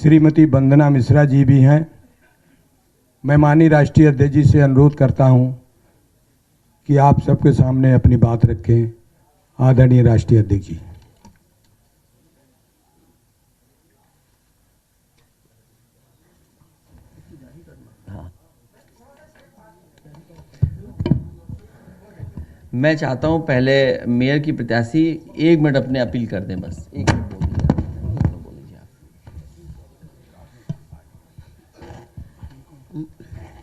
श्रीमती वंदना मिश्रा जी भी हैं। मैं माननीय राष्ट्रीय अध्यक्ष जी से अनुरोध करता हूं कि आप सबके सामने अपनी बात रखें। आदरणीय राष्ट्रीय अध्यक्ष जी। मैं चाहता हूं पहले मेयर की प्रत्याशी 1 मिनट अपने अपील कर दें, बस 1 मिनट बोल दीजिए आप।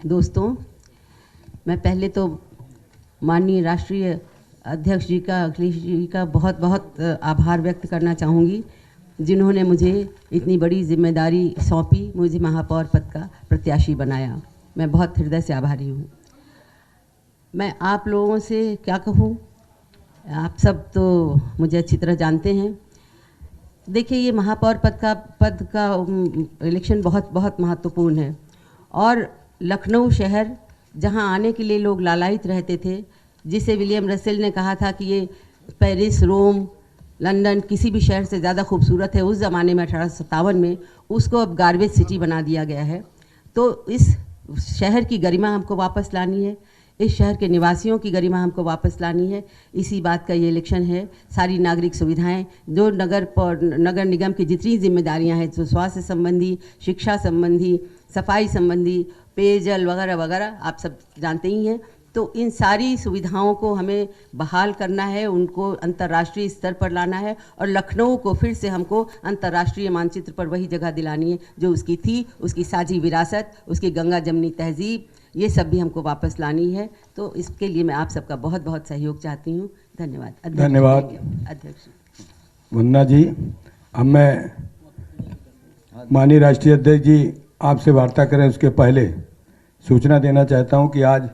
दोस्तों, मैं पहले तो माननीय राष्ट्रीय अध्यक्ष जी का, अखिलेश जी का बहुत बहुत आभार व्यक्त करना चाहूँगी, जिन्होंने मुझे इतनी बड़ी जिम्मेदारी सौंपी, मुझे महापौर पद का प्रत्याशी बनाया। मैं बहुत हृदय से आभारी हूँ। मैं आप लोगों से क्या कहूँ, आप सब तो मुझे अच्छी तरह जानते हैं। देखिए, ये महापौर पद का इलेक्शन बहुत बहुत महत्वपूर्ण है और लखनऊ शहर जहाँ आने के लिए लोग लालायित रहते थे, जिसे विलियम रसेल ने कहा था कि ये पेरिस, रोम, लंदन किसी भी शहर से ज़्यादा खूबसूरत है, उस ज़माने में 1857 में, उसको अब गार्बेज सिटी बना दिया गया है। तो इस शहर की गरिमा हमको वापस लानी है, इस शहर के निवासियों की गरिमा हमको वापस लानी है। इसी बात का ये इलेक्शन है। सारी नागरिक सुविधाएं, जो नगर निगम की जितनी जिम्मेदारियां हैं, जो स्वास्थ्य संबंधी, शिक्षा संबंधी, सफाई संबंधी, पेयजल वगैरह वगैरह, आप सब जानते ही हैं। तो इन सारी सुविधाओं को हमें बहाल करना है, उनको अंतर्राष्ट्रीय स्तर पर लाना है और लखनऊ को फिर से हमको अंतर्राष्ट्रीय मानचित्र पर वही जगह दिलानी है जो उसकी थी, उसकी साझी विरासत, उसकी गंगा जमनी तहजीब, ये सब भी हमको वापस लानी है। तो इसके लिए मैं आप सबका बहुत बहुत सहयोग चाहती हूँ। धन्यवाद। धन्यवाद अध्यक्ष वंदना जी। अब मैं माननीय राष्ट्रीय अध्यक्ष जी आपसे वार्ता करें उसके पहले सूचना देना चाहता हूं कि आज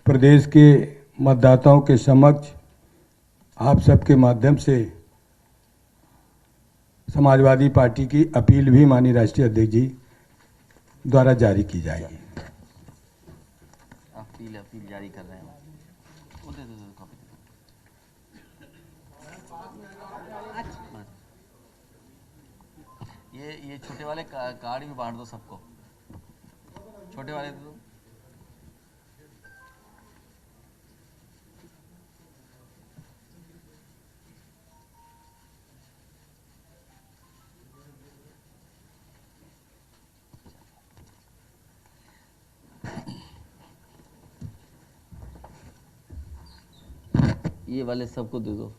प्रदेश के मतदाताओं के समक्ष आप सबके माध्यम से समाजवादी पार्टी की अपील भी माननीय राष्ट्रीय अध्यक्ष जी द्वारा जारी की जाएगी। अपील जारी कर रहे हैं। ये छोटे वाले कार्ड भी बांट दो सबको, छोटे वाले दे दो। ये वाले सबको दे दो।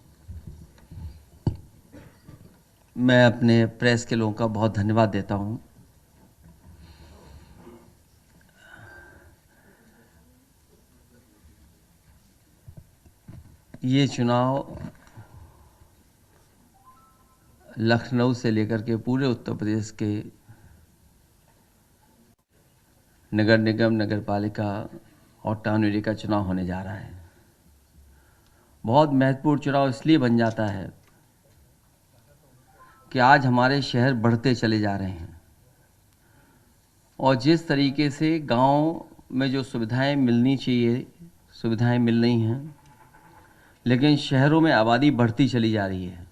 मैं अपने प्रेस के लोगों का बहुत धन्यवाद देता हूं। ये चुनाव लखनऊ से लेकर के पूरे उत्तर प्रदेश के नगर निगम, नगर पालिका और टाउन एरिया का चुनाव होने जा रहा है। बहुत महत्वपूर्ण चुनाव इसलिए बन जाता है कि आज हमारे शहर बढ़ते चले जा रहे हैं और जिस तरीके से गांव में जो सुविधाएं मिलनी चाहिए, सुविधाएं मिल रही हैं, लेकिन शहरों में आबादी बढ़ती चली जा रही है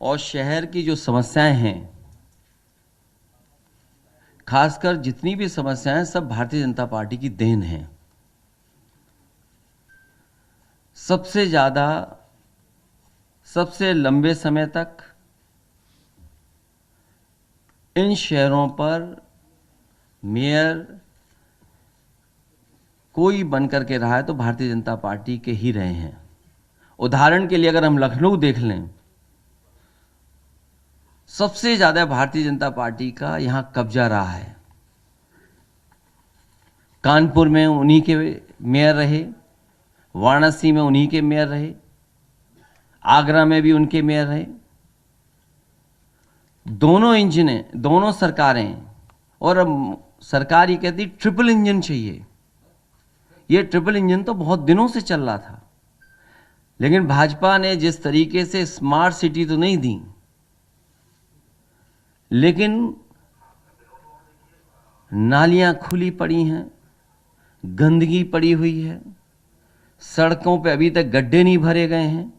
और शहर की जो समस्याएं हैं, खासकर जितनी भी समस्याएं, सब भारतीय जनता पार्टी की देन है। सबसे ज़्यादा, सबसे लंबे समय तक इन शहरों पर मेयर कोई बनकर के रहा है तो भारतीय जनता पार्टी के ही रहे हैं। उदाहरण के लिए अगर हम लखनऊ देख लें, सबसे ज़्यादा भारतीय जनता पार्टी का यहाँ कब्जा रहा है। कानपुर में उन्हीं के मेयर रहे, वाराणसी में उन्हीं के मेयर रहे, आगरा में भी उनके मेयर रहे। दोनों इंजनें, दोनों सरकारें, और अब सरकार ये कहती ट्रिपल इंजन चाहिए। ये ट्रिपल इंजन तो बहुत दिनों से चल रहा था, लेकिन भाजपा ने जिस तरीके से स्मार्ट सिटी तो नहीं दी, लेकिन नालियां खुली पड़ी हैं, गंदगी पड़ी हुई है, सड़कों पे अभी तक गड्ढे नहीं भरे गए हैं,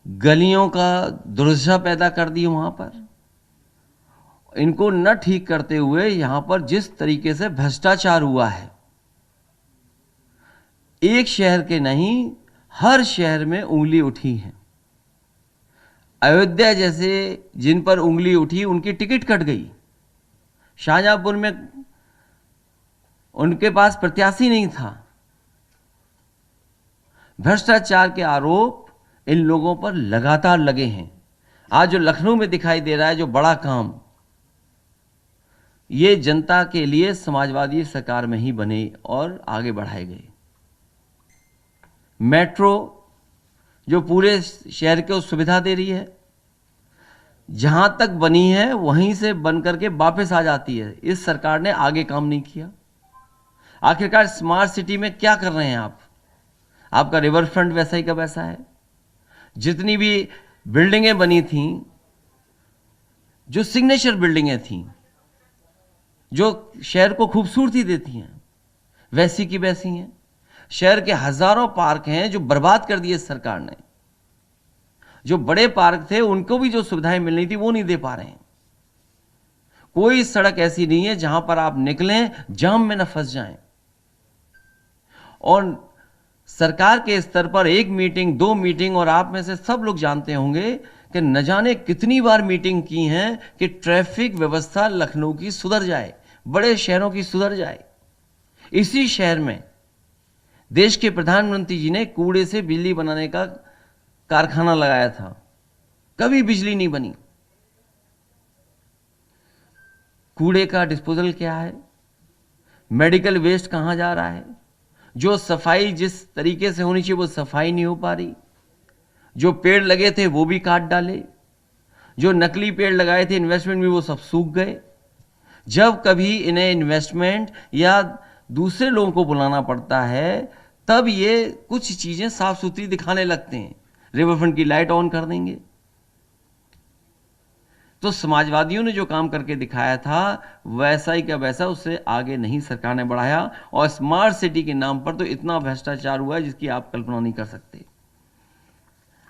गलियों का दुर्दशा पैदा कर दी वहां पर। इनको न ठीक करते हुए यहां पर जिस तरीके से भ्रष्टाचार हुआ है, एक शहर के नहीं हर शहर में उंगली उठी है। अयोध्या जैसे जिन पर उंगली उठी उनकी टिकट कट गई। शाहजहांपुर में उनके पास प्रत्याशी नहीं था। भ्रष्टाचार के आरोप इन लोगों पर लगातार लगे हैं। आज जो लखनऊ में दिखाई दे रहा है जो बड़ा काम, ये जनता के लिए समाजवादी सरकार में ही बने और आगे बढ़ाए गए। मेट्रो जो पूरे शहर को सुविधा दे रही है, जहां तक बनी है वहीं से बन करके वापस आ जाती है। इस सरकार ने आगे काम नहीं किया। आखिरकार स्मार्ट सिटी में क्या कर रहे हैं आप? आपका रिवर फ्रंट वैसा ही का वैसा है। जितनी भी बिल्डिंगें बनी थीं, जो सिग्नेचर बिल्डिंगें थीं, जो शहर को खूबसूरती देती हैं, वैसी की वैसी हैं। शहर के हजारों पार्क हैं जो बर्बाद कर दिए सरकार ने। जो बड़े पार्क थे उनको भी जो सुविधाएं मिलनी थी वो नहीं दे पा रहे हैं। कोई सड़क ऐसी नहीं है जहां पर आप निकलें जाम में न फंस जाएं। और सरकार के स्तर पर एक मीटिंग, दो मीटिंग, और आप में से सब लोग जानते होंगे कि न जाने कितनी बार मीटिंग की हैं कि ट्रैफिक व्यवस्था लखनऊ की सुधर जाए, बड़े शहरों की सुधर जाए। इसी शहर में देश के प्रधानमंत्री जी ने कूड़े से बिजली बनाने का कारखाना लगाया था, कभी बिजली नहीं बनी। कूड़े का डिस्पोजल क्या है? मेडिकल वेस्ट कहां जा रहा है? जो सफाई जिस तरीके से होनी चाहिए वो सफाई नहीं हो पा रही। जो पेड़ लगे थे वो भी काट डाले। जो नकली पेड़ लगाए थे इन्वेस्टमेंट में वो सब सूख गए। जब कभी इन्हें इन्वेस्टमेंट या दूसरे लोगों को बुलाना पड़ता है तब ये कुछ चीजें साफ सुथरी दिखाने लगते हैं। रिवरफ्रंट की लाइट ऑन कर देंगे। तो समाजवादियों ने जो काम करके दिखाया था वैसा ही का वैसा उससे आगे नहीं सरकार ने बढ़ाया। और स्मार्ट सिटी के नाम पर तो इतना भ्रष्टाचार हुआ है जिसकी आप कल्पना नहीं कर सकते।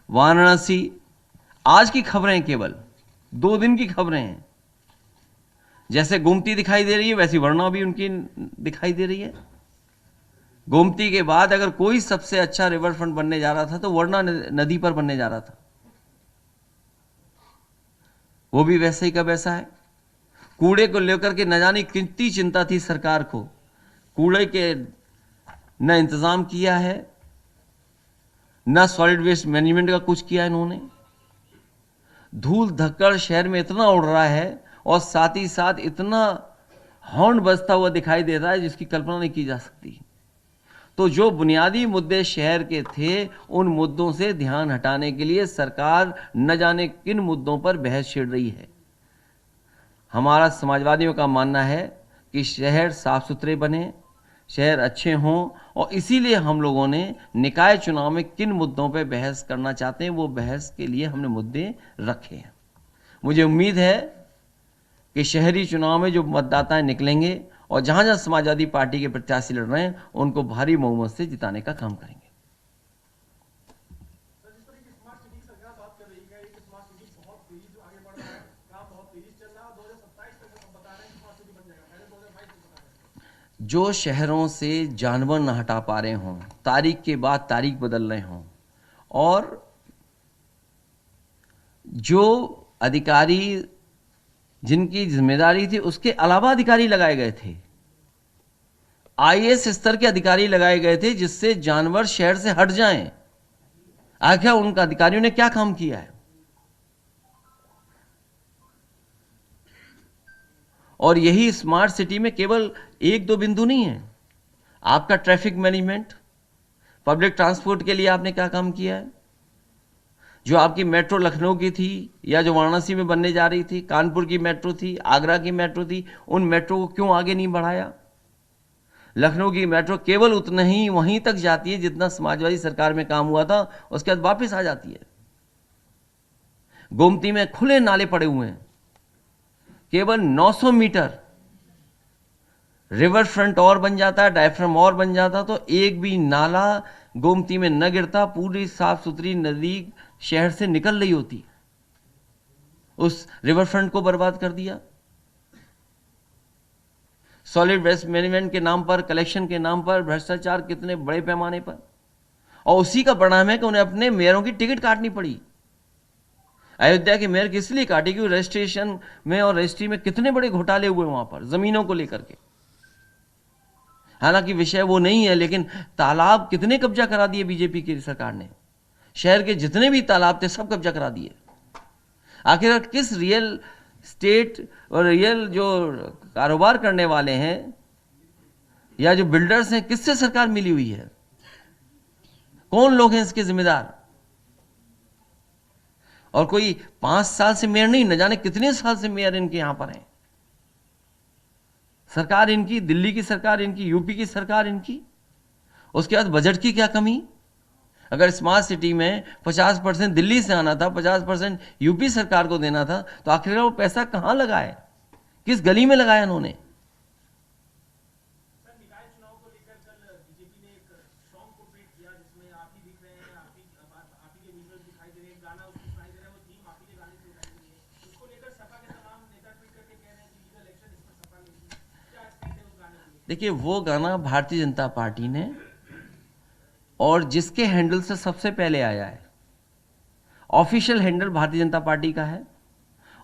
वाराणसी, आज की खबरें, केवल 2 दिन की खबरें हैं। जैसे गोमती दिखाई दे रही है वैसी वरना भी उनकी दिखाई दे रही है। गोमती के बाद अगर कोई सबसे अच्छा रिवर फ्रंट बनने जा रहा था तो वरना नदी पर बनने जा रहा था। वो भी वैसे ही का वैसा है। कूड़े को लेकर के न जाने कितनी चिंता थी सरकार को, कूड़े के न इंतजाम किया है, न सॉलिड वेस्ट मैनेजमेंट का कुछ किया इन्होंने। धूल धक्कड़ शहर में इतना उड़ रहा है और साथ ही साथ इतना हॉर्न बजता हुआ दिखाई दे रहा है जिसकी कल्पना नहीं की जा सकती। तो जो बुनियादी मुद्दे शहर के थे उन मुद्दों से ध्यान हटाने के लिए सरकार न जाने किन मुद्दों पर बहस छिड़ रही है। हमारा समाजवादियों का मानना है कि शहर साफ सुथरे बने, शहर अच्छे हों, और इसीलिए हम लोगों ने निकाय चुनाव में किन मुद्दों पर बहस करना चाहते हैं वो बहस के लिए हमने मुद्दे रखे हैं। मुझे उम्मीद है कि शहरी चुनाव में जो मतदाता निकलेंगे और जहां जहां समाजवादी पार्टी के प्रत्याशी लड़ रहे हैं उनको भारी बहुमत से जिताने का काम करेंगे। जो शहरों से जानवर न हटा पा रहे हों, तारीख के बाद तारीख बदल रहे हों, और जो अधिकारी जिनकी जिम्मेदारी थी उसके अलावा अधिकारी लगाए गए थे, आईएएस स्तर के अधिकारी लगाए गए थे जिससे जानवर शहर से हट जाएं। आखिर उनका अधिकारियों ने क्या काम किया है? और यही स्मार्ट सिटी में केवल 1-2 बिंदु नहीं है। आपका ट्रैफिक मैनेजमेंट, पब्लिक ट्रांसपोर्ट के लिए आपने क्या काम किया है? जो आपकी मेट्रो लखनऊ की थी या जो वाराणसी में बनने जा रही थी, कानपुर की मेट्रो थी, आगरा की मेट्रो थी, उन मेट्रो को क्यों आगे नहीं बढ़ाया? लखनऊ की मेट्रो केवल उतना ही वहीं तक जाती है जितना समाजवादी सरकार में काम हुआ था, उसके बाद वापस आ जाती है। गोमती में खुले नाले पड़े हुए हैं, केवल 900 मीटर रिवर फ्रंट और बन जाता, डायफ्राम और बन जाता तो एक भी नाला गोमती में न गिरता, पूरी साफ सुथरी नदी शहर से निकल रही होती। उस रिवर फ्रंट को बर्बाद कर दिया। सॉलिड वेस्ट मैनेजमेंट के नाम पर, कलेक्शन के नाम पर भ्रष्टाचार कितने बड़े पैमाने पर, और उसी का परिणाम है कि उन्हें अपने मेयरों की टिकट काटनी पड़ी। अयोध्या के मेयर किस लिए काटी? क्योंकि रजिस्ट्रेशन में और रजिस्ट्री में कितने बड़े घोटाले हुए वहां पर जमीनों को लेकर के। हालांकि विषय वो नहीं है, लेकिन तालाब कितने कब्जा करा दिए बीजेपी की सरकार ने। शहर के जितने भी तालाब थे सब कब्जा करा दिए। आखिर किस रियल स्टेट और रियल जो कारोबार करने वाले हैं या जो बिल्डर्स हैं, किससे सरकार मिली हुई है? कौन लोग हैं इसके जिम्मेदार? और कोई 5 साल से मेयर नहीं, न जाने कितने साल से मेयर इनके यहां पर हैं। सरकार इनकी, दिल्ली की सरकार इनकी, यूपी की सरकार इनकी। उसके बाद बजट की क्या कमी? अगर स्मार्ट सिटी में 50% दिल्ली से आना था, 50% यूपी सरकार को देना था, तो आखिर वो पैसा कहां लगाए? किस गली में लगाया उन्होंने? देखिए, वो गाना भारतीय जनता पार्टी ने, और जिसके हैंडल से सबसे पहले आया है, official handle Bharatiya Janata party का है।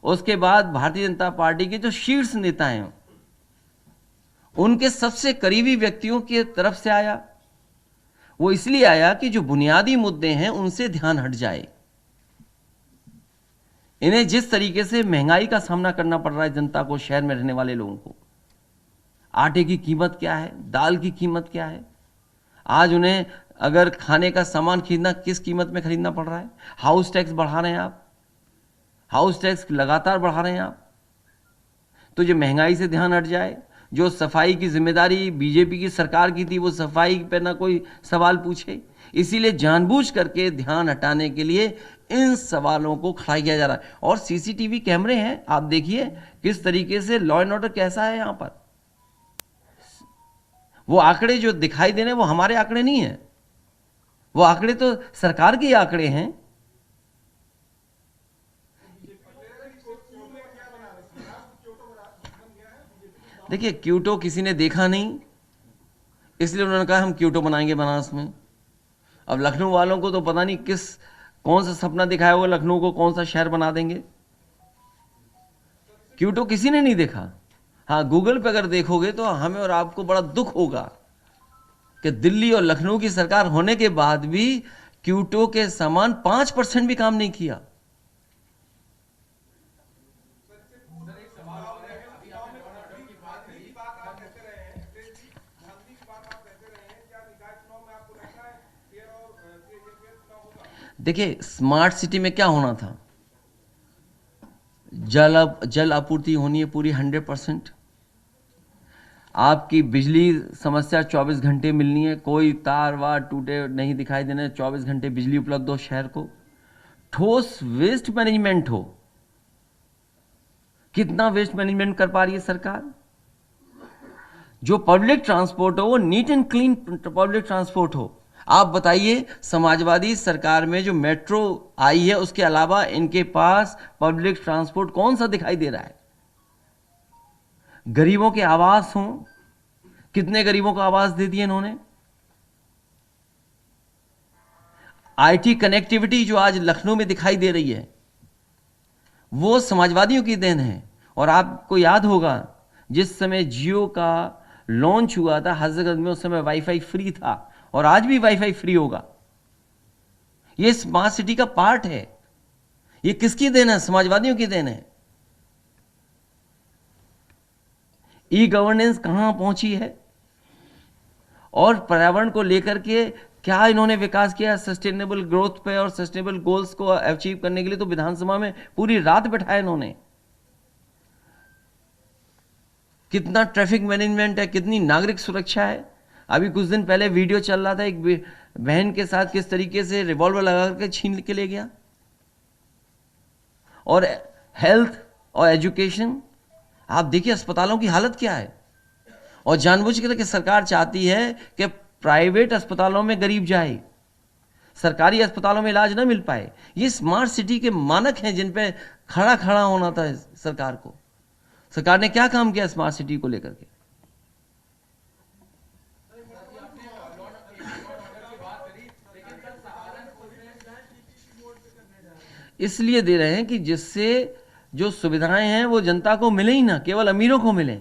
उसके बाद भारतीय जनता पार्टी के जो शीर्ष नेता हैं, उनके सबसे करीबी व्यक्तियों की तरफ से आया। वो इसलिए आया कि जो बुनियादी मुद्दे हैं उनसे ध्यान हट जाए। इन्हें जिस तरीके से महंगाई का सामना करना पड़ रहा है जनता को, शहर में रहने वाले लोगों को, आटे की कीमत क्या है, दाल की कीमत क्या है, आज उन्हें अगर खाने का सामान खरीदना किस कीमत में खरीदना पड़ रहा है। हाउस टैक्स बढ़ा रहे हैं आप, हाउस टैक्स लगातार बढ़ा रहे हैं आप। तो जो महंगाई से ध्यान हट जाए, जो सफाई की जिम्मेदारी बीजेपी की सरकार की थी, वो सफाई पे ना कोई सवाल पूछे। इसीलिए जानबूझ करके ध्यान हटाने के लिए इन सवालों को खड़ा किया जा रहा है। और सीसीटीवी कैमरे हैं, आप देखिए किस तरीके से लॉ एंड ऑर्डर कैसा है यहां पर। वो आंकड़े जो दिखाई दे रहे हैं वो हमारे आंकड़े नहीं है, वो आंकड़े तो सरकार के आंकड़े हैं। देखिए, क्यूटो किसी ने देखा नहीं, इसलिए उन्होंने कहा हम क्यूटो बनाएंगे बनारस में। अब लखनऊ वालों को तो पता नहीं कौन सा सपना दिखाया हुआ, लखनऊ को कौन सा शहर बना देंगे। क्यूटो किसी ने नहीं देखा। हाँ, गूगल पे अगर देखोगे तो हमें और आपको बड़ा दुख होगा कि दिल्ली और लखनऊ की सरकार होने के बाद भी क्यूटो के समान 5% भी काम नहीं किया। देखिए, स्मार्ट सिटी में क्या होना था? जल आपूर्ति होनी है पूरी 100%। आपकी बिजली समस्या 24 घंटे मिलनी है, कोई तार वार टूटे नहीं दिखाई देने, 24 घंटे बिजली उपलब्ध हो शहर को। ठोस वेस्ट मैनेजमेंट हो। कितना वेस्ट मैनेजमेंट कर पा रही है सरकार? जो पब्लिक ट्रांसपोर्ट हो वो neat and clean public transport हो। आप बताइए, समाजवादी सरकार में जो मेट्रो आई है उसके अलावा इनके पास पब्लिक ट्रांसपोर्ट कौन सा दिखाई दे रहा है? गरीबों के आवास हों, कितने गरीबों को आवास दे दिए इन्होंने। आईटी कनेक्टिविटी जो आज लखनऊ में दिखाई दे रही है वो समाजवादियों की देन है। और आपको याद होगा जिस समय जियो का लॉन्च हुआ था हजरतगंज में, उस समय वाईफाई फ्री था और आज भी वाईफाई फ्री होगा। ये स्मार्ट सिटी का पार्ट है। ये किसकी देन है? समाजवादियों की देन है। ई गवर्नेंस कहां पहुंची है और पर्यावरण को लेकर के क्या इन्होंने विकास किया? सस्टेनेबल ग्रोथ पे और सस्टेनेबल गोल्स को अचीव करने के लिए तो विधानसभा में पूरी रात बैठाया इन्होंने। कितना ट्रैफिक मैनेजमेंट है, कितनी नागरिक सुरक्षा है। अभी कुछ दिन पहले वीडियो चल रहा था एक बहन के साथ किस तरीके से रिवॉल्वर लगा करके छीन के ले गया। और हेल्थ और एजुकेशन, आप देखिए अस्पतालों की हालत क्या है। और जानबूझ के सरकार चाहती है कि प्राइवेट अस्पतालों में गरीब जाए, सरकारी अस्पतालों में इलाज ना मिल पाए। ये स्मार्ट सिटी के मानक हैं जिन पे खड़ा होना था सरकार को। सरकार ने क्या काम किया स्मार्ट सिटी को लेकर के? इसलिए दे रहे हैं कि जिससे जो सुविधाएं हैं वो जनता को मिले ही ना, केवल अमीरों को मिले।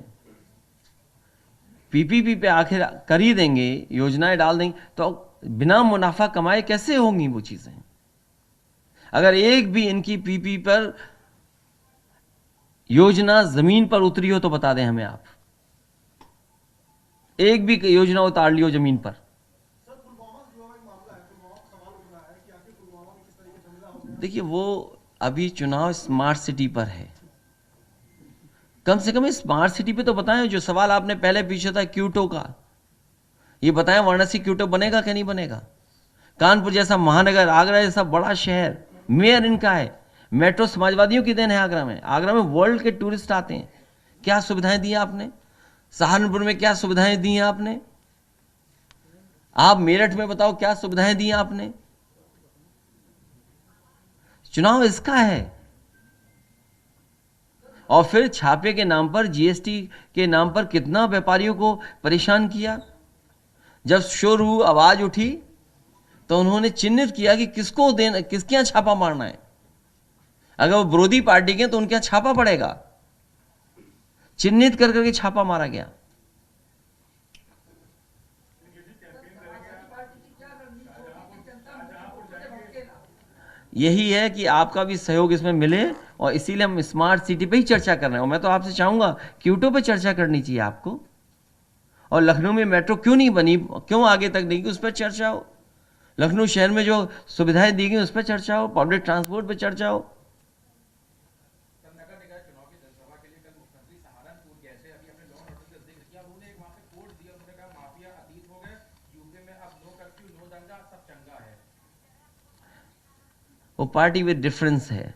पीपीपी पे आखिर कर ही देंगे, योजनाएं डाल देंगे, तो बिना मुनाफा कमाए कैसे होंगी वो चीजें? अगर एक भी इनकी पीपी पर योजना जमीन पर उतरी हो तो बता दें हमें आप, एक भी योजना उतार ली हो जमीन पर। देखिए, वो अभी चुनाव स्मार्ट सिटी पर है। कम से कम स्मार्ट सिटी पे तो बताएं। जो सवाल आपने पहले पूछा था क्यूटो का, ये बताएं वाराणसी क्यूटो बनेगा क्या नहीं बनेगा? कानपुर जैसा महानगर, आगरा जैसा बड़ा शहर, मेयर इनका है। मेट्रो समाजवादियों की देन है। आगरा में वर्ल्ड के टूरिस्ट आते हैं। क्या सुविधाएं दी आपने? सहारनपुर में क्या सुविधाएं दी हैं आपने? आप मेरठ में बताओ क्या सुविधाएं दी आपने? चुनाव इसका है। और फिर छापे के नाम पर, जीएसटी के नाम पर कितना व्यापारियों को परेशान किया। जब शुरू आवाज उठी तो उन्होंने चिन्हित किया कि किसको देना, किसके यहां छापा मारना है। अगर वो विरोधी पार्टी के तो उनके यहां छापा पड़ेगा। चिन्हित कर करके छापा मारा गया। यही है कि आपका भी सहयोग इसमें मिले, और इसीलिए हम स्मार्ट सिटी पे ही चर्चा कर रहे हैं। और मैं तो आपसे चाहूंगा क्यूटो पे चर्चा करनी चाहिए आपको, और लखनऊ में मेट्रो क्यों नहीं बनी, क्यों आगे तक नहीं, उस पर चर्चा हो। लखनऊ शहर में जो सुविधाएं दी गई उस पर चर्चा हो, पब्लिक ट्रांसपोर्ट पे चर्चा हो। वो पार्टी विद डिफरेंस है।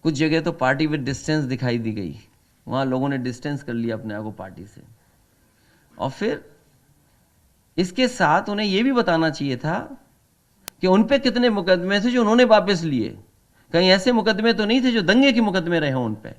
कुछ जगह तो पार्टी विद डिस्टेंस दिखाई दी गई, वहां लोगों ने डिस्टेंस कर लिया अपने आप को पार्टी से। और फिर इसके साथ उन्हें यह भी बताना चाहिए था कि उन पे कितने मुकदमे थे जो उन्होंने वापस लिए। कहीं ऐसे मुकदमे तो नहीं थे जो दंगे के मुकदमे रहे हों उन पे।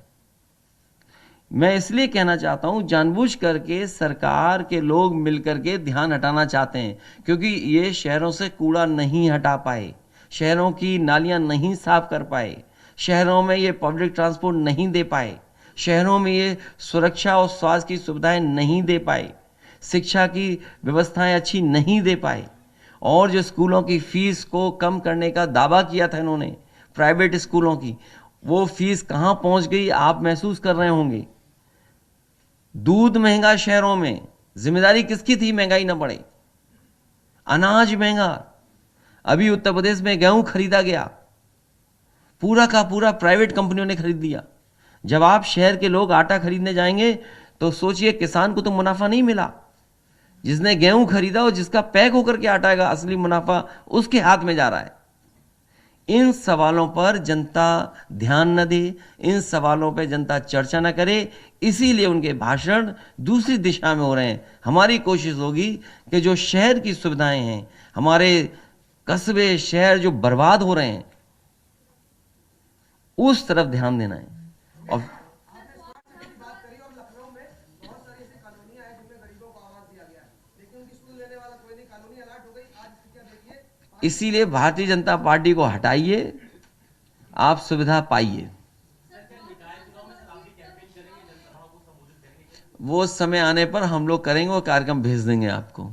मैं इसलिए कहना चाहता हूं, जानबूझ करके सरकार के लोग मिलकर के ध्यान हटाना चाहते हैं, क्योंकि ये शहरों से कूड़ा नहीं हटा पाए, शहरों की नालियां नहीं साफ कर पाए, शहरों में ये पब्लिक ट्रांसपोर्ट नहीं दे पाए, शहरों में ये सुरक्षा और स्वास्थ्य की सुविधाएं नहीं दे पाए, शिक्षा की व्यवस्थाएं अच्छी नहीं दे पाए। और जो स्कूलों की फीस को कम करने का दावा किया था इन्होंने, प्राइवेट स्कूलों की, वो फीस कहां पहुंच गई आप महसूस कर रहे होंगे। दूध महंगा शहरों में, जिम्मेदारी किसकी थी महंगाई ना बढ़े? अनाज महंगा। अभी उत्तर प्रदेश में गेहूं खरीदा गया, पूरा का पूरा प्राइवेट कंपनियों ने खरीद दिया। जब आप शहर के लोग आटा खरीदने जाएंगे तो सोचिए, किसान को तो मुनाफा नहीं मिला। जिसने गेहूं खरीदा और जिसका पैक होकर के आटा आएगा, असली मुनाफा उसके हाथ में जा रहा है। इन सवालों पर जनता ध्यान न दे, इन सवालों पर जनता चर्चा न करे, इसीलिए उनके भाषण दूसरी दिशा में हो रहे हैं। हमारी कोशिश होगी कि जो शहर की सुविधाएं हैं, हमारे कस्बे शहर जो बर्बाद हो रहे हैं, उस तरफ ध्यान देना है। और इसीलिए भारतीय जनता पार्टी को हटाइए, आप सुविधा पाइए। वो समय आने पर हम लोग करेंगे, वो कार्यक्रम भेज देंगे आपको।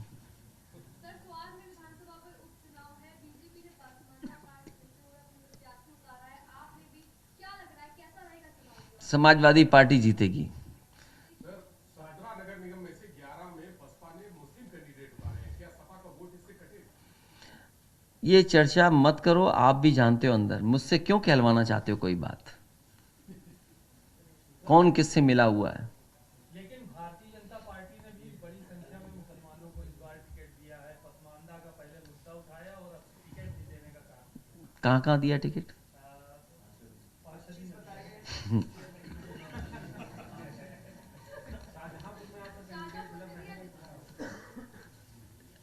समाजवादी पार्टी जीतेगी। ये चर्चा मत करो, आप भी जानते हो अंदर मुझसे क्यों कहलवाना चाहते हो कोई बात, कौन किससे मिला हुआ है। लेकिन भारतीय जनता पार्टी ने भी बड़ी संख्या में मुसलमानों को इस बार टिकट दिया है। पसमानदा का पहले मुद्दा उठाया और अब टिकट भी देने का कहा। कहाँ दिया टिकट?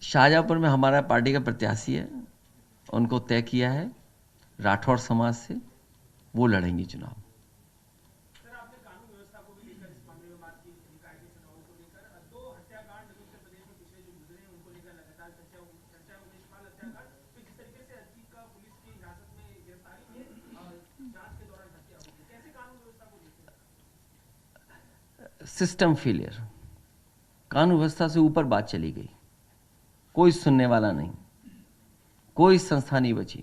शाहजहांपुर में हमारा पार्टी का प्रत्याशी है, उनको तय किया है राठौर समाज से, वो लड़ेंगे चुनाव। सर, आपने कानून व्यवस्था को भी लेकर इस मामले में बात की, निकाय के चुनावों को लेकर। 2 हत्याकांड उत्तर प्रदेश में पिछले जो गुजरे हैं उनको लेकर लगातार चर्चा हो, निष्पाल हत्याकांड, तो जिस तरीके से अर्जी का पुलिस की सिस्टम फेलियर, कानून व्यवस्था से ऊपर बात चली गई, कोई सुनने वाला नहीं, कोई संस्था नहीं बची।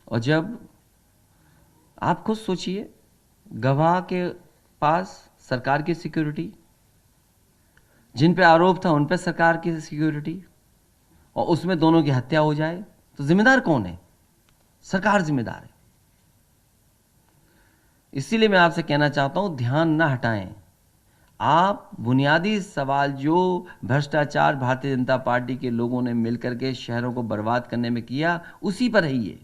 और जब आप खुद सोचिए, गवाह के पास सरकार की सिक्योरिटी, जिन पे आरोप था उन पे सरकार की सिक्योरिटी, और उसमें दोनों की हत्या हो जाए तो जिम्मेदार कौन है? सरकार जिम्मेदार है। इसीलिए मैं आपसे कहना चाहता हूं, ध्यान ना हटाएं। आप बुनियादी सवाल जो भ्रष्टाचार भारतीय जनता पार्टी के लोगों ने मिलकर के शहरों को बर्बाद करने में किया, उसी पर रहिए।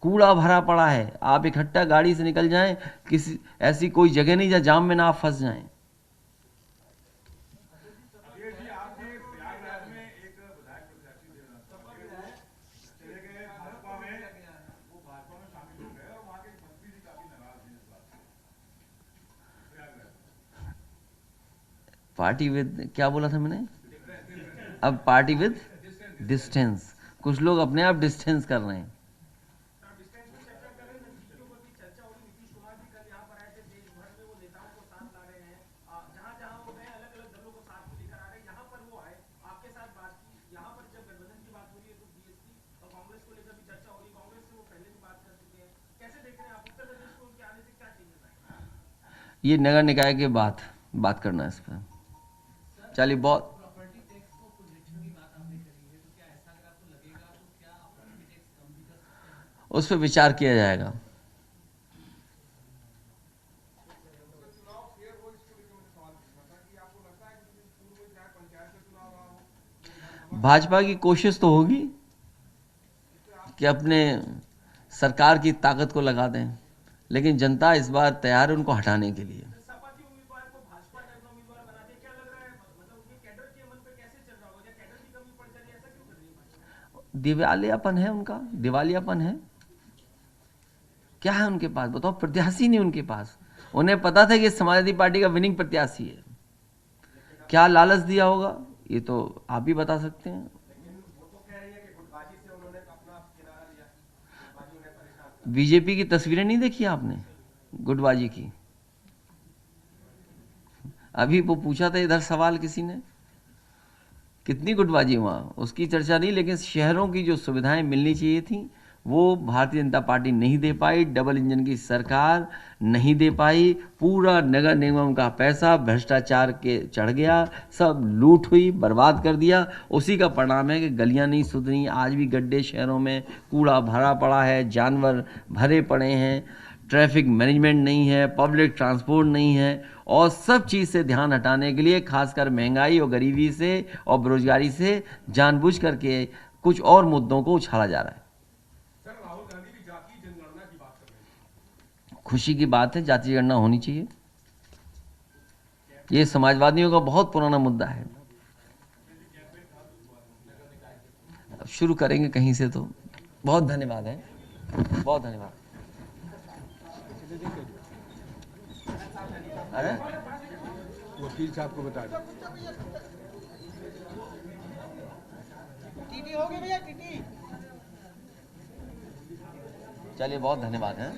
कूड़ा भरा पड़ा है, आप इकट्ठा गाड़ी से निकल जाएं, किसी ऐसी कोई जगह नहीं जहां जाम में ना आप फंस जाएं। पार्टी विद क्या बोला था मैंने? अब पार्टी विद डिस्टेंस। कुछ लोग अपने आप डिस्टेंस कर रहे हैं। ये नगर निकाय के बात करना है इस पर। चलिए, बहुत उस पर विचार किया जाएगा। भाजपा की कोशिश तो होगी कि अपने सरकार की ताकत को लगा दें, लेकिन जनता इस बार तैयार है उनको हटाने के लिए। दिवालियापन है उनका, दिवालियापन है। क्या है उनके पास बताओ? प्रत्याशी नहीं उनके पास। उन्हें पता था कि समाजवादी पार्टी का विनिंग प्रत्याशी है। क्या लालच दिया होगा ये तो आप ही बता सकते हैं। बीजेपी की तस्वीरें नहीं देखी आपने गुटबाजी की? अभी वो पूछा था इधर सवाल किसी ने, कितनी गुटबाजी वहाँ, उसकी चर्चा नहीं, लेकिन शहरों की जो सुविधाएं मिलनी चाहिए थी वो भारतीय जनता पार्टी नहीं दे पाई। डबल इंजन की सरकार नहीं दे पाई। पूरा नगर निगम का पैसा भ्रष्टाचार के चढ़ गया, सब लूट हुई, बर्बाद कर दिया। उसी का परिणाम है कि गलियां नहीं सुधरी, आज भी गड्ढे शहरों में, कूड़ा भरा पड़ा है, जानवर भरे पड़े हैं, ट्रैफिक मैनेजमेंट नहीं है, पब्लिक ट्रांसपोर्ट नहीं है, और सब चीज़ से ध्यान हटाने के लिए, खासकर महंगाई और गरीबी से और बेरोजगारी से जानबूझ करके कुछ और मुद्दों को उछाला जा रहा है। खुशी की बात है, जातीय गणना होनी चाहिए। ये समाजवादियों का बहुत पुराना मुद्दा है। अब शुरू करेंगे कहीं से तो। बहुत धन्यवाद है, बहुत धन्यवाद। अरे वकील साहब को बता दो। चलिए, बहुत धन्यवाद है।